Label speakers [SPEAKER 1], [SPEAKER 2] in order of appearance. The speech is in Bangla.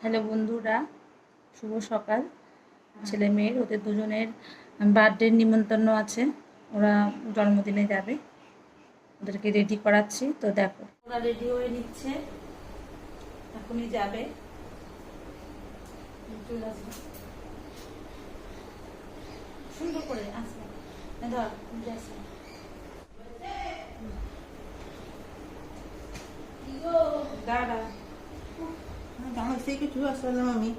[SPEAKER 1] হ্যালো বন্ধুরা, শুভ সকাল। ছেলে মেয়ের ওদের দুজনের বার্থডের নিমন্ত্রণ আছে, ওরা জন্মদিনে যাবে, ওদেরকে রেডি করাচ্ছি। তো দেখো ওরা রেডি হয়ে নিচ্ছে, এখনই যাবে। চলে আসবে সুন্দর করে, আসবে ধর আসবে। দাঁড়া
[SPEAKER 2] Jangan saya ke juga salam mami.